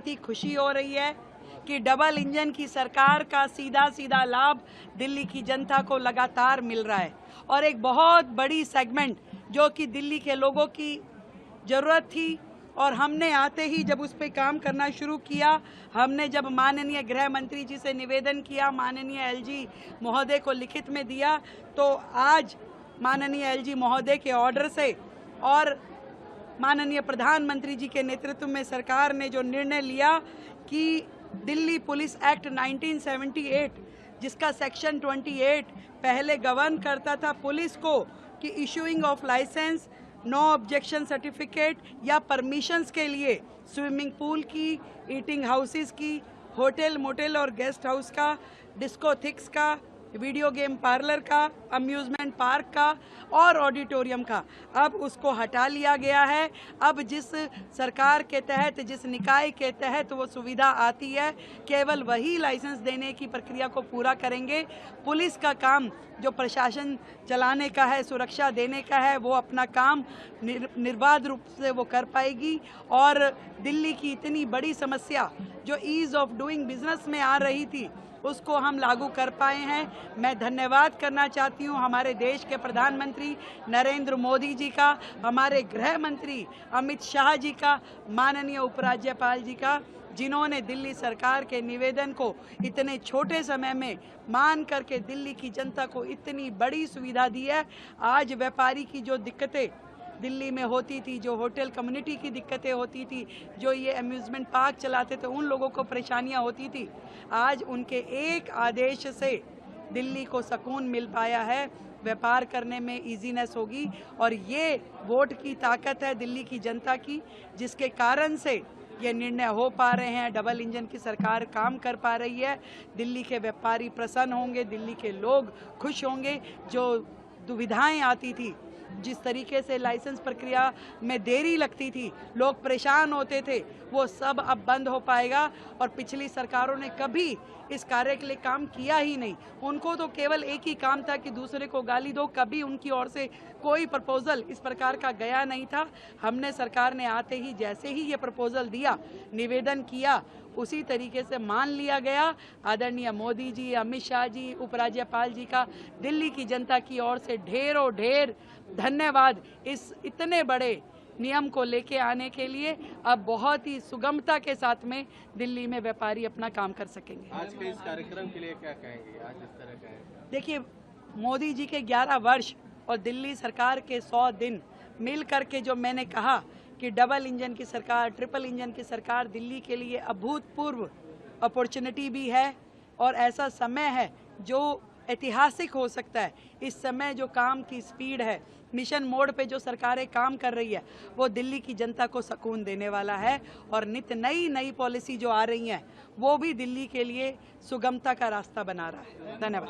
बहुत ही खुशी हो रही है कि डबल इंजन की सरकार का सीधा सीधा लाभ दिल्ली की जनता को लगातार मिल रहा है। और एक बहुत बड़ी सेगमेंट जो कि दिल्ली के लोगों की ज़रूरत थी, और हमने आते ही जब उस पर काम करना शुरू किया, हमने जब माननीय गृह मंत्री जी से निवेदन किया, माननीय एलजी महोदय को लिखित में दिया, तो आज माननीय एलजी महोदय के ऑर्डर से और माननीय प्रधानमंत्री जी के नेतृत्व में सरकार ने जो निर्णय लिया कि दिल्ली पुलिस एक्ट 1978, जिसका सेक्शन 28 पहले गवर्न करता था पुलिस को कि issuing of licence, no objection certificate या परमिशंस के लिए स्विमिंग पूल की, ईटिंग हाउसेस की, होटल मोटेल और गेस्ट हाउस का, डिस्कोथिक्स का, वीडियो गेम पार्लर का, अम्यूज़मेंट पार्क का और ऑडिटोरियम का, अब उसको हटा लिया गया है। अब जिस सरकार के तहत, जिस निकाय के तहत वो सुविधा आती है, केवल वही लाइसेंस देने की प्रक्रिया को पूरा करेंगे। पुलिस का काम जो प्रशासन चलाने का है, सुरक्षा देने का है, वो अपना काम निर्बाध रूप से वो कर पाएगी। और दिल्ली की इतनी बड़ी समस्या जो ईज़ ऑफ डूइंग बिजनेस में आ रही थी, उसको हम लागू कर पाए हैं। मैं धन्यवाद करना चाहती हूँ हमारे देश के प्रधानमंत्री नरेंद्र मोदी जी का, हमारे गृह मंत्री अमित शाह जी का, माननीय उपराज्यपाल जी का, जिन्होंने दिल्ली सरकार के निवेदन को इतने छोटे समय में मान करके दिल्ली की जनता को इतनी बड़ी सुविधा दी है। आज व्यापारी की जो दिक्कतें दिल्ली में होती थी, जो होटल कम्युनिटी की दिक्कतें होती थी, जो ये अम्यूज़मेंट पार्क चलाते थे, उन लोगों को परेशानियां होती थी, आज उनके एक आदेश से दिल्ली को सुकून मिल पाया है। व्यापार करने में इजीनेस होगी और ये वोट की ताकत है दिल्ली की जनता की, जिसके कारण से ये निर्णय हो पा रहे हैं। डबल इंजन की सरकार काम कर पा रही है। दिल्ली के व्यापारी प्रसन्न होंगे, दिल्ली के लोग खुश होंगे। जो दुविधाएं आती थी, जिस तरीके से लाइसेंस प्रक्रिया में देरी लगती थी, लोग परेशान होते थे, वो सब अब बंद हो पाएगा। और पिछली सरकारों ने कभी इस कार्य के लिए काम किया ही नहीं। उनको तो केवल एक ही काम था कि दूसरे को गाली दो, कभी उनकी ओर से कोई प्रपोजल इस प्रकार का गया नहीं था। हमने सरकार ने आते ही जैसे ही ये प्रपोजल दिया, निवेदन किया, उसी तरीके से मान लिया गया। आदरणीय मोदी जी, अमित शाह जी, उपराज्यपाल जी का दिल्ली की जनता की ओर से ढेरों ढेर धन्यवाद इस इतने बड़े नियम को लेके आने के लिए। अब बहुत ही सुगमता के साथ में दिल्ली में व्यापारी अपना काम कर सकेंगे। आज के इस कार्यक्रम के लिए क्या कहेंगे? आज इस तरह का है, देखिए, मोदी जी के 11 वर्ष और दिल्ली सरकार के 100 दिन मिल करके जो मैंने कहा कि डबल इंजन की सरकार, ट्रिपल इंजन की सरकार दिल्ली के लिए अभूतपूर्व अपॉर्चुनिटी भी है और ऐसा समय है जो ऐतिहासिक हो सकता है। इस समय जो काम की स्पीड है, मिशन मोड पे जो सरकारें काम कर रही है, वो दिल्ली की जनता को सुकून देने वाला है। और नित्य नई पॉलिसी जो आ रही हैं, वो भी दिल्ली के लिए सुगमता का रास्ता बना रहा है। धन्यवाद।